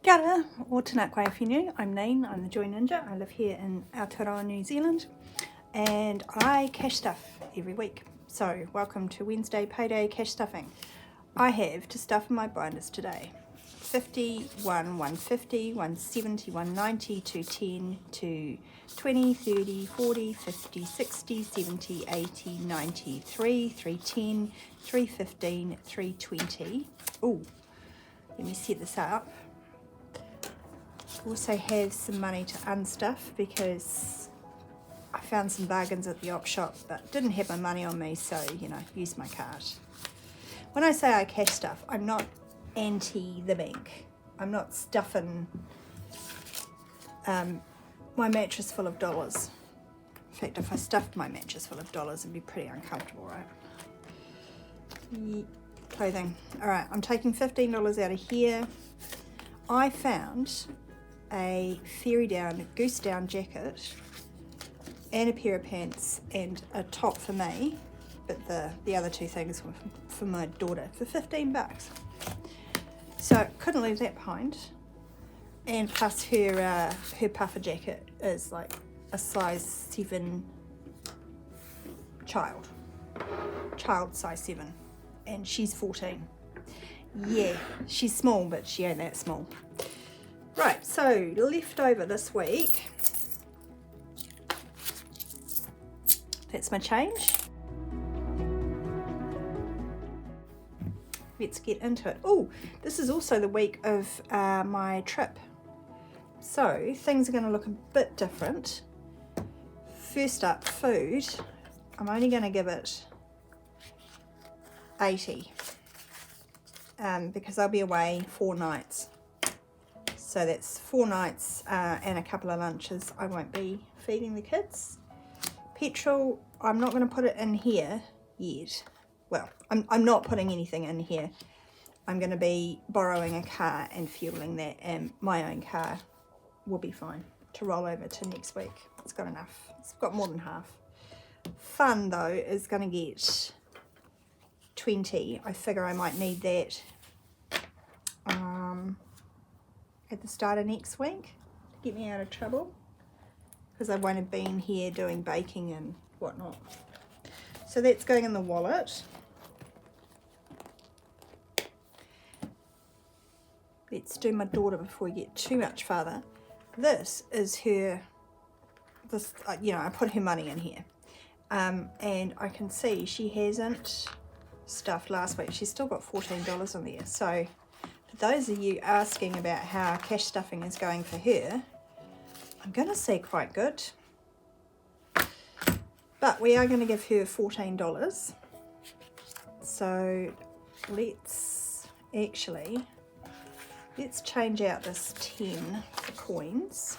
Kia ora, o tēnā koe whenua. I'm Neen, I'm the Joy Ninja. I live here in Aotearoa, New Zealand, and I cash stuff every week. So welcome to Wednesday Payday Cash Stuffing. I have to stuff in my binders today 50, 150, 170, 190, 210, 220, 30, 40, 50, 60, 70, 80, 93, 310, 315, 320. Ooh, let me set this up. Also have some money to unstuff because I found some bargains at the op shop but didn't have my money on me, so use my card. When I say I cash stuff, I'm not anti the bank. I'm not stuffing my mattress full of dollars. In fact, if I stuffed my mattress full of dollars, it'd be pretty uncomfortable, right? Clothing. Alright, I'm taking $15 out of here. I found a fairy down, goose down jacket and a pair of pants and a top for me, but the other two things were for my daughter for $15. So couldn't leave that behind. And plus her puffer jacket is like a size 7 child size 7, and she's 14. Yeah, she's small, but she ain't that small. Right, so left over this week, that's my change. Let's get into it. Oh, this is also the week of my trip. So things are going to look a bit different. First up, food. I'm only going to give it 80 because I'll be away 4 nights. So that's 4 nights and a couple of lunches I won't be feeding the kids. Petrol, I'm not going to put it in here yet. Well, I'm not putting anything in here. I'm going to be borrowing a car and fueling that, and my own car will be fine to roll over to next week. It's got enough. It's got more than half. Fun, though, is going to get 20. I figure I might need that at the start of next week to get me out of trouble, because I won't have been here doing baking and whatnot. So that's going in the wallet. Let's do my daughter before we get too much farther. This is her, I put her money in here. And I can see she hasn't stuffed last week. She's still got $14 on there. So for those of you asking about how cash stuffing is going for her, I'm going to say quite good. But we are going to give her $14. So let's change out this 10 for coins.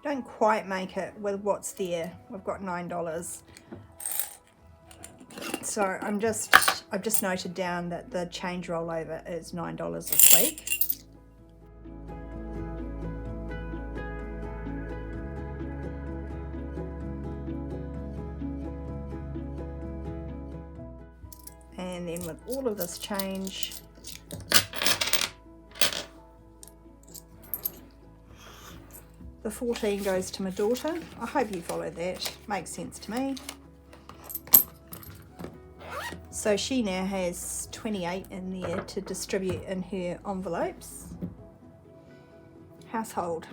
Don't quite make it with what's there. We've got $9. So I've just noted down that the change rollover is $9 this week. And then with all of this change, the 14 goes to my daughter. I hope you followed that. Makes sense to me. So she now has 28 in there to distribute in her envelopes. Household.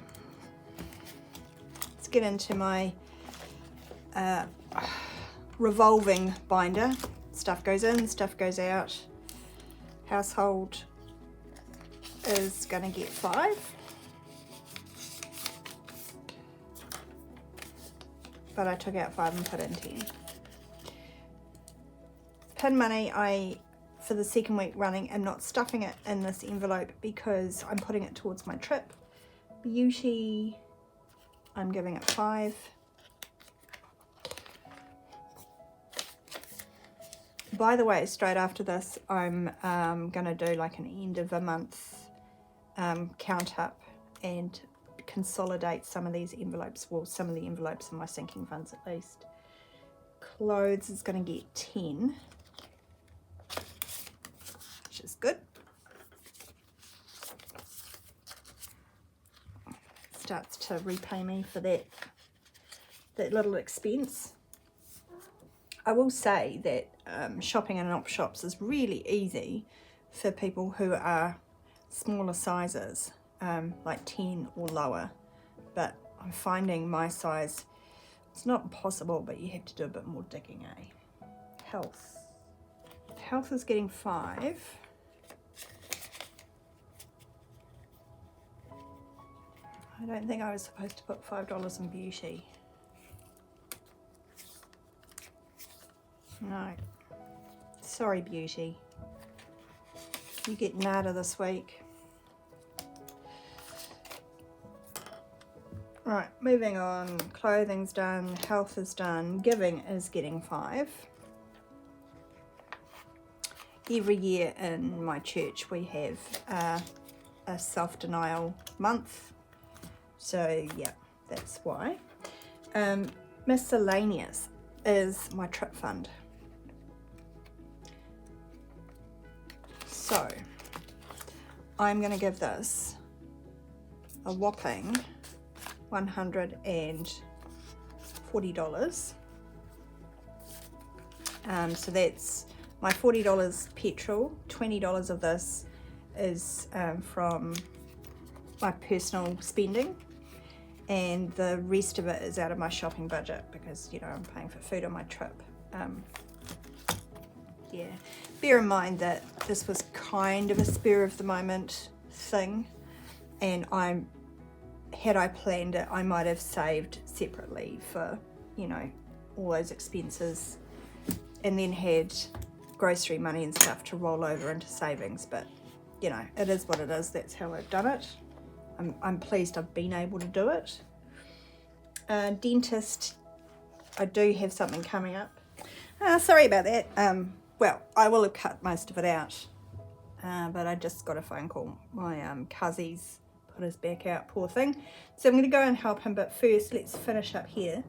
Let's get into my revolving binder. Stuff goes in, stuff goes out. Household is going to get 5. But I took out 5 and put in 10. Pin money, for the second week running, am not stuffing it in this envelope because I'm putting it towards my trip. Beauty, I'm giving it 5. By the way, straight after this, I'm going to do like an end of a month count up and consolidate some of these envelopes, well, some of the envelopes in my sinking funds at least, clothes is going to get 10, which is good. Starts to repay me for that little expense. I will say that shopping in op shops is really easy for people who are smaller sizes, like 10 or lower, but I'm finding my size, it's not impossible, but you have to do a bit more digging, eh? Health is getting 5. I don't think I was supposed to put $5 in beauty. No. Sorry, beauty. You get nada this week. Right, moving on. Clothing's done, health is done, giving is getting 5. Every year in my church we have a self-denial month. So yeah, that's why. Miscellaneous is my trip fund. So I'm going to give this a whopping $140. So that's my $40 petrol. $20 of this is from my personal spending, and the rest of it is out of my shopping budget because, you know, I'm paying for food on my trip. Yeah, bear in mind that this was kind of a spur of the moment thing, and had I planned it, I might have saved separately for, you know, all those expenses, and then had grocery money and stuff to roll over into savings. But, you know, it is what it is. That's how I've done it. I'm pleased I've been able to do it. Dentist, I do have something coming up. Sorry about that. Well, I will have cut most of it out, but I just got a phone call. My cuzzy's put his back out, poor thing. So I'm going to go and help him, but first let's finish up here.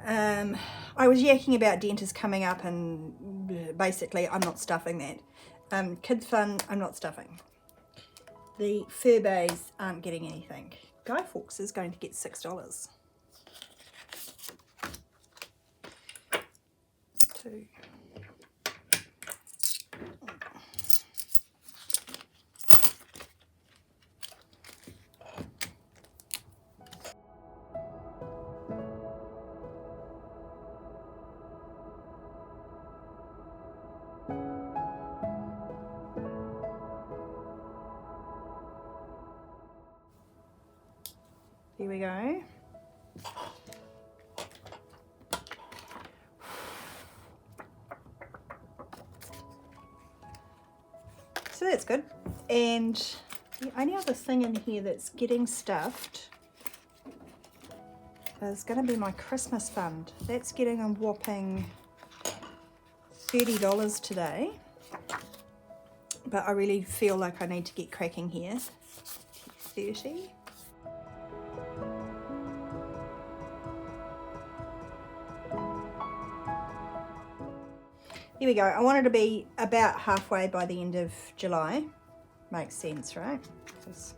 I was yakking about dentists coming up, and basically I'm not stuffing that. Kids fun, I'm not stuffing. The Furbays aren't getting anything. Guy Fawkes is going to get $6. 2. Here we go. So that's good. And the only other thing in here that's getting stuffed is going to be my Christmas fund. That's getting a whopping $30 today. But I really feel like I need to get cracking here. 30. Here we go. I wanted to be about halfway by the end of July. Makes sense, right? Because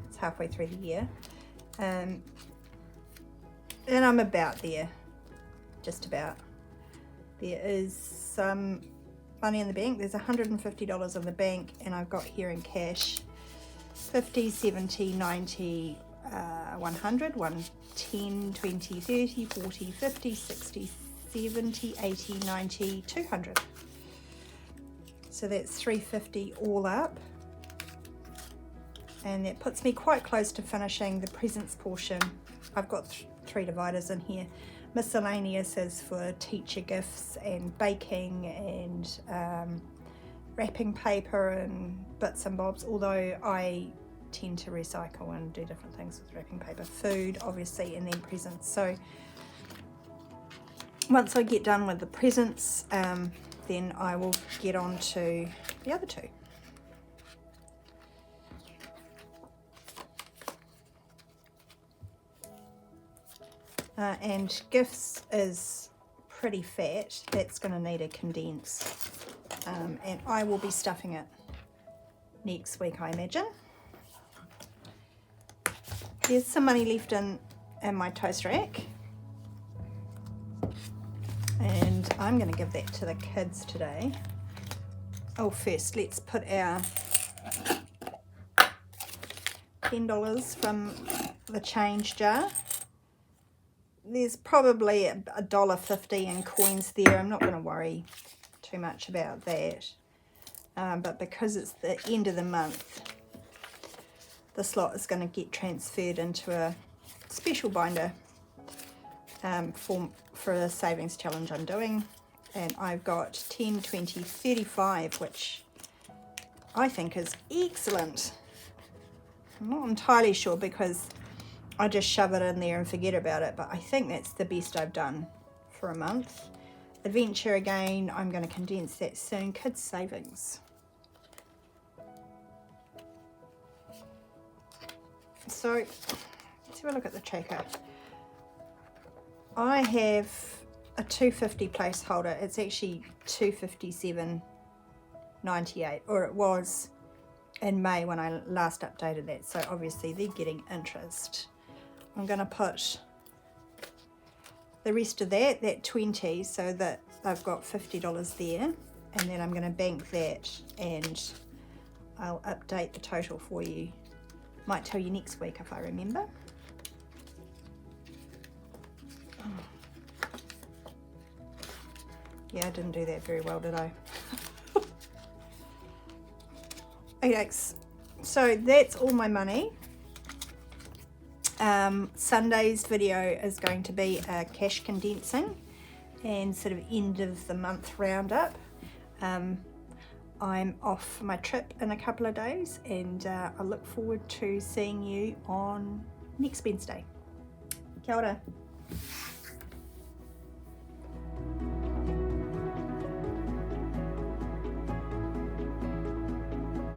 it's halfway through the year. And I'm about there. Just about. There is some money in the bank. There's $150 in the bank, and I've got here in cash 50, 70, 90, 100, 110, 20, 30, 40, 50, 60, 70, 80, 90, 200. So that's 350 all up. And that puts me quite close to finishing the presents portion. I've got 3 dividers in here. Miscellaneous is for teacher gifts and baking and wrapping paper and bits and bobs, although I tend to recycle and do different things with wrapping paper. Food, obviously, and then presents. So once I get done with the presents, then I will get on to the other 2. And gifts is pretty fat. That's going to need a condense. And I will be stuffing it next week, I imagine. There's some money left in my toast rack. And I'm going to give that to the kids today. Oh, first let's put our $10 from the change jar. There's probably $1.50 in coins there. I'm not going to worry too much about that. But because it's the end of the month, this lot is going to get transferred into a special binder for a savings challenge I'm doing. And I've got 10, 20, 35, which I think is excellent. I'm not entirely sure because I just shove it in there and forget about it, but I think that's the best I've done for a month. Adventure again, I'm going to condense that soon. Kids savings. So let's have a look at the tracker. I have a $2.50 placeholder. It's actually $2.57.98, or it was in May when I last updated that. So obviously they're getting interest. I'm going to put the rest of that 20, so that they've got $50 there, and then I'm going to bank that and I'll update the total for you. Might tell you next week if I remember. Yeah, I didn't do that very well, did I? Okay, so that's all my money. Sunday's video is going to be a cash condensing and sort of end of the month roundup. I'm off for my trip in a couple of days, and I look forward to seeing you on next Wednesday. Kia ora.